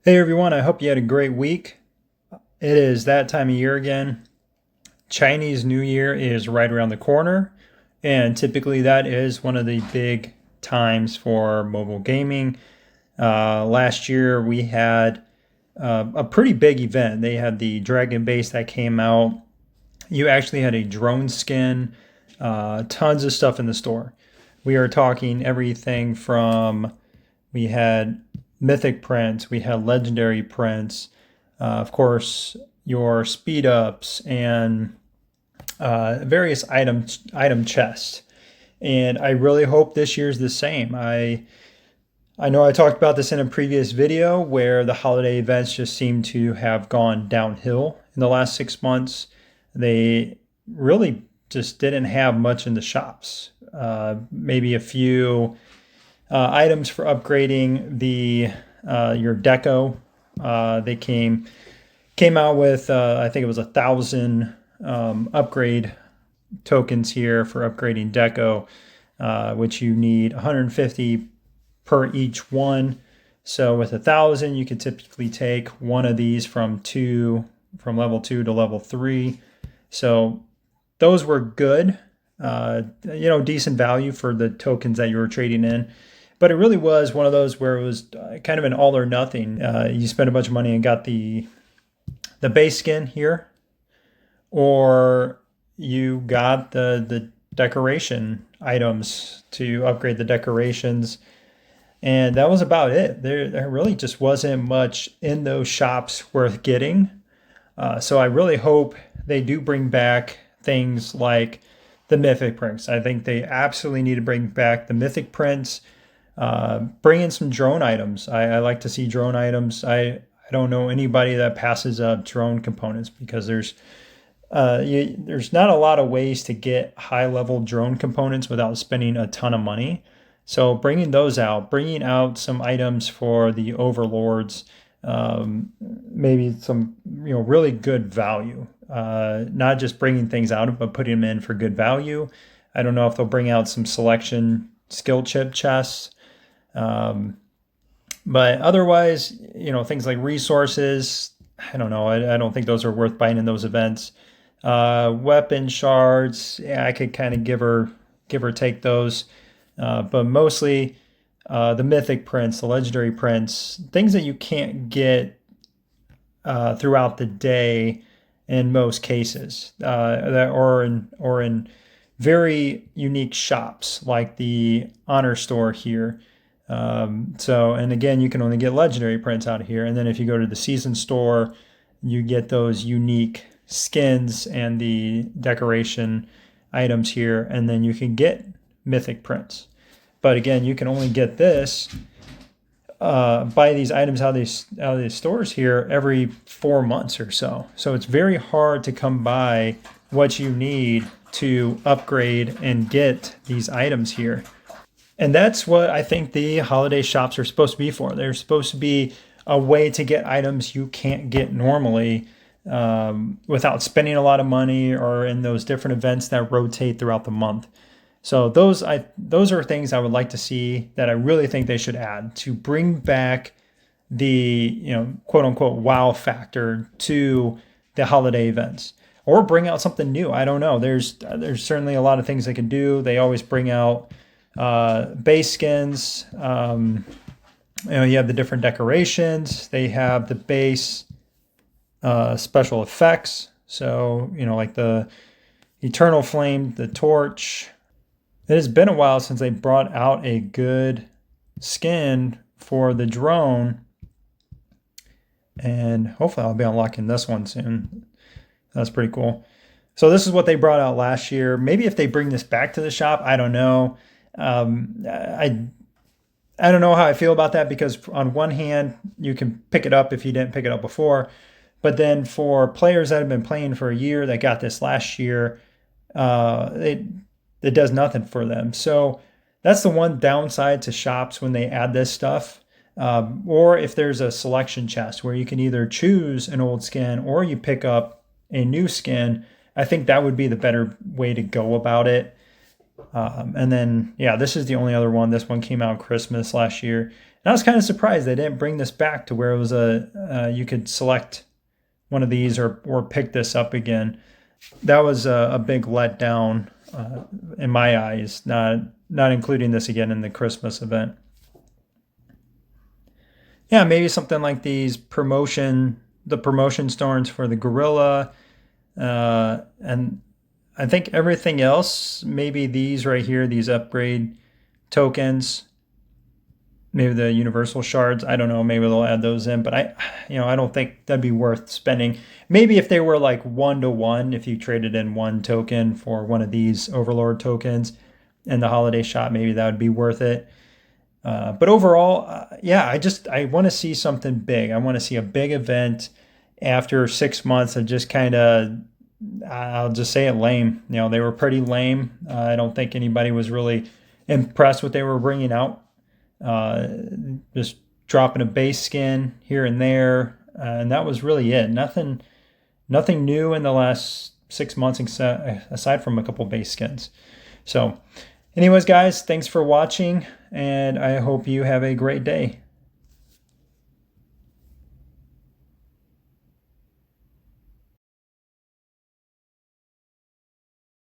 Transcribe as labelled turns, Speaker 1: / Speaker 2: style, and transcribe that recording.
Speaker 1: Hey everyone, I hope you had a great week. It is that time of year again. Chinese New Year is right around the corner, and typically that is one of the big times for mobile gaming. Last year we had a pretty big event. They had the Dragon Base that came out. You actually had a drone skin, tons of stuff in the store. We are talking everything from we had mythic prints, we had legendary prints, of course, your speed ups and various item chests. And I really hope this year's the same. I know I talked about this in a previous video where the holiday events just seem to have gone downhill in the last 6 months. They really just didn't have much in the shops. Maybe a few items for upgrading the your deco. They came out with I think it was 1,000 upgrade tokens here for upgrading deco, which you need 150 per each one. So with 1,000, you could typically take one of these from level 2 to level 3. So those were good, decent value for the tokens that you were trading in. But it really was one of those where it was kind of an all or nothing. You spent a bunch of money and got the base skin here, or you got the decoration items to upgrade the decorations. And that was about it. There really just wasn't much in those shops worth getting. So I really hope they do bring back things like the mythic prints. I think they absolutely need to bring back the mythic prints. Bring in some drone items. I like to see drone items. I don't know anybody that passes up drone components because there's not a lot of ways to get high level drone components without spending a ton of money. So bringing those out, bringing out some items for the overlords, maybe some really good value. Not just bringing things out, but putting them in for good value. I don't know if they'll bring out some selection skill chip chests. But otherwise, things like resources, I don't know. I don't think those are worth buying in those events. Weapon shards, yeah, I could kind of give or take those. But mostly the mythic prints, the legendary prints, things that you can't get throughout the day in most cases, or in very unique shops like the Honor Store here. And again, you can only get legendary prints out of here. And then if you go to the Season Store, you get those unique skins and the decoration items here. And then you can get mythic prints. But again, you can only get this, buy these items out of these stores here every 4 months or so. So it's very hard to come by what you need to upgrade and get these items here. And that's what I think the holiday shops are supposed to be for. They're supposed to be a way to get items you can't get normally without spending a lot of money or in those different events that rotate throughout the month. So those are things I would like to see that I really think they should add to bring back the quote unquote wow factor to the holiday events, or bring out something new. I don't know. There's certainly a lot of things they can do. They always bring out base skins. You have the different decorations. They have the base special effects. So like the Eternal Flame, the torch. It has been a while since they brought out a good skin for the drone, and hopefully I'll be unlocking this one soon. That's pretty cool. So this is what they brought out last year. Maybe if they bring this back to the shop, I don't know. I don't know how I feel about that, because on one hand, you can pick it up if you didn't pick it up before. But then for players that have been playing for a year that got this last year, it does nothing for them. So that's the one downside to shops when they add this stuff. Or if there's a selection chest where you can either choose an old skin or you pick up a new skin, I think that would be the better way to go about it. And then, yeah, this is the only other one. This one came out Christmas last year. And I was kind of surprised they didn't bring this back to where it was you could select one of these or pick this up again. That was a big letdown in my eyes, not including this again in the Christmas event. Yeah, maybe something like the promotion stones for the gorilla, and I think everything else, maybe these right here, these upgrade tokens, maybe the universal shards. I don't know. Maybe they'll add those in, but I don't think that'd be worth spending. Maybe if they were like 1-to-1, if you traded in one token for one of these Overlord tokens in the holiday shop, maybe that would be worth it. But overall, yeah, I want to see something big. I want to see a big event after 6 months of just kind of, I'll just say it, lame. They were pretty lame. I don't think anybody was really impressed with what they were bringing out. Just dropping a base skin here and there, and that was really it. Nothing new in the last 6 months aside from a couple base skins. So anyways, guys, thanks for watching, and I hope you have a great day.